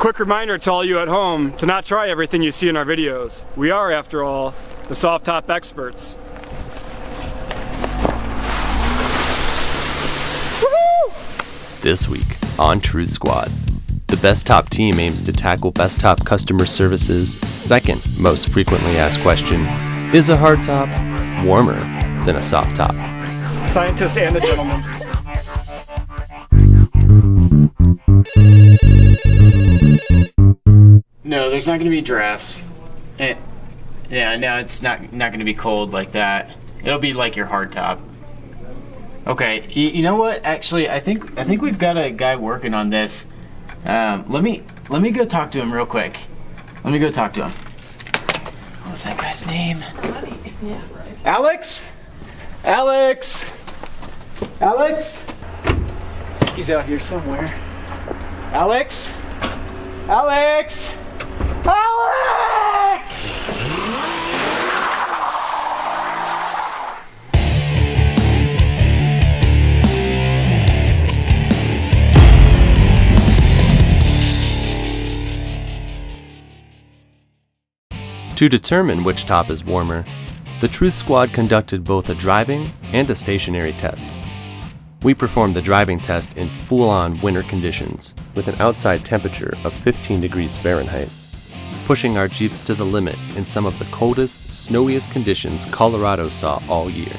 quick reminder to all you at home to not try everything you see in our videos. We are, after all, the soft top experts. This week on Truth Squad, the Bestop team aims to tackle Bestop customer service's second most frequently asked question: is a hard top warmer than a soft top? Scientist and the gentleman. No, there's not going to be drafts. Yeah, no, it's not going to be cold like that. It'll be like your hard top. Okay, you know what? Actually, I think we've got a guy working on this. Let me go talk to him real quick. Let me go talk to him. What was that guy's name? Yeah, right. Alex? Alex? Alex? I think he's out here somewhere. Alex? Alex? Alex! To determine which top is warmer, the Truth Squad conducted both a driving and a stationary test. We performed the driving test in full-on winter conditions with an outside temperature of 15 degrees Fahrenheit, pushing our Jeeps to the limit in some of the coldest, snowiest conditions Colorado saw all year.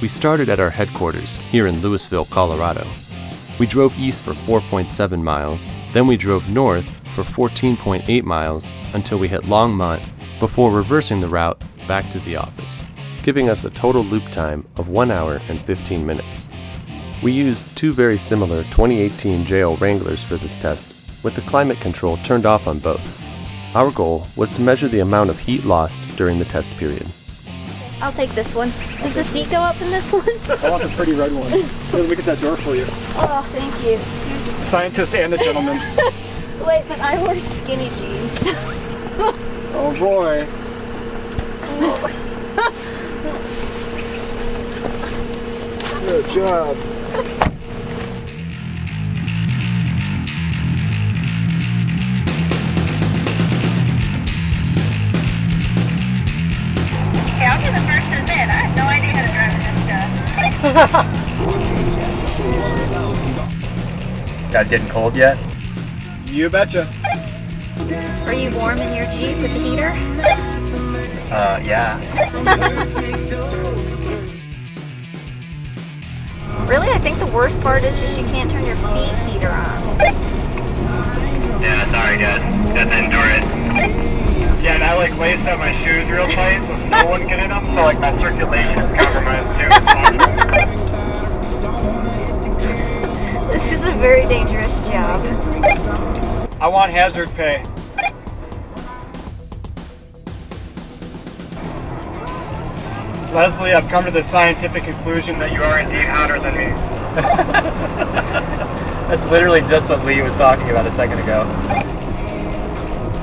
We started at our headquarters here in Louisville, Colorado. We drove east for 4.7 miles, then we drove north for 14.8 miles until we hit Longmont before reversing the route back to the office, giving us a total loop time of 1 hour and 15 minutes. We used two very similar 2018 JL Wranglers for this test, with the climate control turned off on both. Our goal was to measure the amount of heat lost during the test period. I'll take this one. Does the seat go up in this one? I want the pretty red one. Let me get that door for you. Oh, thank you. Seriously. Scientist and the gentleman. Wait, but I wear skinny jeans. Oh boy. Good job. Okay, I'll be the first to admit, I have no idea how to drive this stuff. Guys getting cold yet? You betcha. Are you warm in your Jeep with the heater? Yeah. Really? I think the worst part is just you can't turn your feet heater on. Yeah, sorry guys. Got to endure it. Yeah, and I like laced up my shoes real tight so snow wouldn't get in them. So like my circulation is compromised too. This is a very dangerous job. I want hazard pay. Leslie, I've come to the scientific conclusion that you are indeed hotter than me. That's literally just what Lee was talking about a second ago.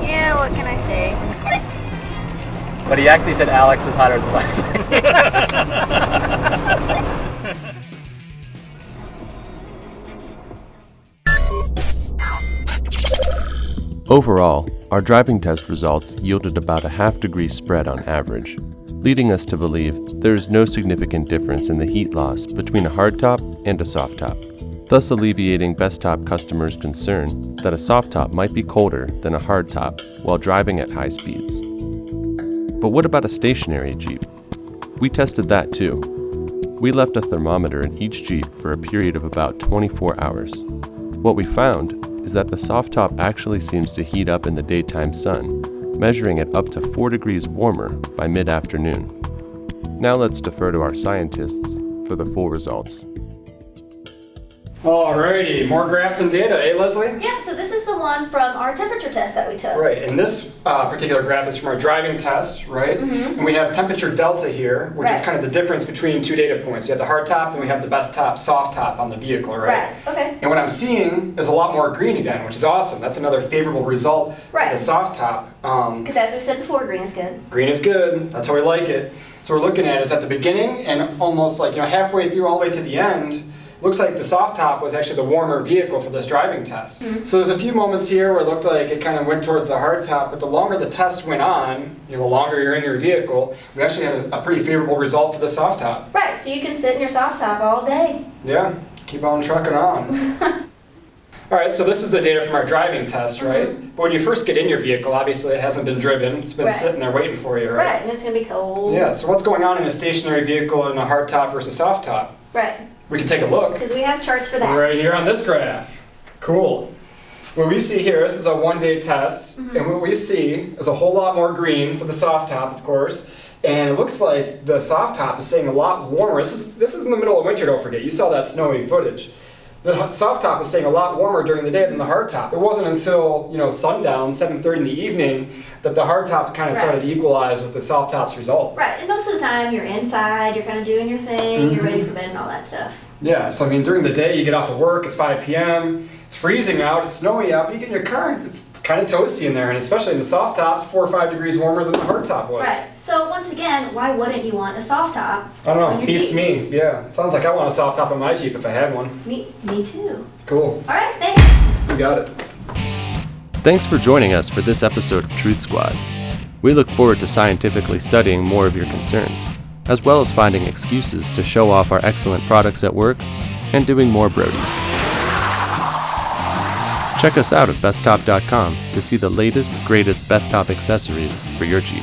Yeah, what can I say? But he actually said Alex was hotter than Leslie. Overall, our driving test results yielded about a half-degree spread on average, leading us to believe there is no significant difference in the heat loss between a hardtop and a soft top, thus alleviating Bestop customers' concern that a soft top might be colder than a hardtop while driving at high speeds. But what about a stationary Jeep? We tested that too. We left a thermometer in each Jeep for a period of about 24 hours. What we found is that the soft top actually seems to heat up in the daytime sun, measuring it up to 4 degrees warmer by mid-afternoon. Now let's defer to our scientists for the full results. Alrighty, more graphs and data, eh, Leslie? Yep, so this is the one from our temperature test that we took. Right, and this particular graph is from our driving test, right? Mm-hmm. And we have temperature delta here, which is Right. kind of the difference between two data points. You have the hard top, and we have the Bestop soft top on the vehicle, right? Right, okay. And what I'm seeing is a lot more green again, which is awesome. That's another favorable result Right. of the soft top. Because as we said before, green is good. Green is good, that's how we like it. So we're looking at is at the beginning and almost like, halfway through all the way to the end, looks like the soft top was actually the warmer vehicle for this driving test. So there's a few moments here where it looked like it kind of went towards the hard top, but the longer the test went on, the longer you're in your vehicle, we actually had a pretty favorable result for the soft top. Right, so you can sit in your soft top all day. Yeah, keep on trucking on. All right, so this is the data from our driving test, right? But when you first get in your vehicle, obviously it hasn't been driven. It's been Right. sitting there waiting for you, right? Right, and it's gonna be cold. Yeah, so what's going on in a stationary vehicle in a hard top versus soft top? Right, We can take a look because we have charts for that. right here on this graph. Cool. What we see here, this is a one-day test, and what we see is a whole lot more green for the soft top, of course, and it looks like the soft top is staying a lot warmer. This is in the middle of winter, don't forget. You saw that snowy footage. The soft top is staying a lot warmer during the day than the hard top. It wasn't until sundown, 7:30 in the evening, that the hard top kind of Right. started to equalize with the soft top's result. Right, and most of the time you're inside, you're kind of doing your thing, you're ready for bed and all that stuff. Yeah, so I mean, during the day you get off of work, it's 5 p.m., it's freezing out, it's snowy out, but you get in your car, it's kind of toasty in there, and especially in the soft tops, 4 or 5 degrees warmer than the hard top was. Right, so once again, why wouldn't you want a soft top? I don't on know, your beats Jeep? me. Yeah, sounds like I want a soft top on my Jeep if I had one. Me too. Cool, All right, thanks. you got it. Thanks for joining us for this episode of Truth Squad. We look forward to scientifically studying more of your concerns, as well as finding excuses to show off our excellent products at work and doing more Brodies. Check us out at bestop.com to see the latest, greatest Bestop accessories for your Jeep.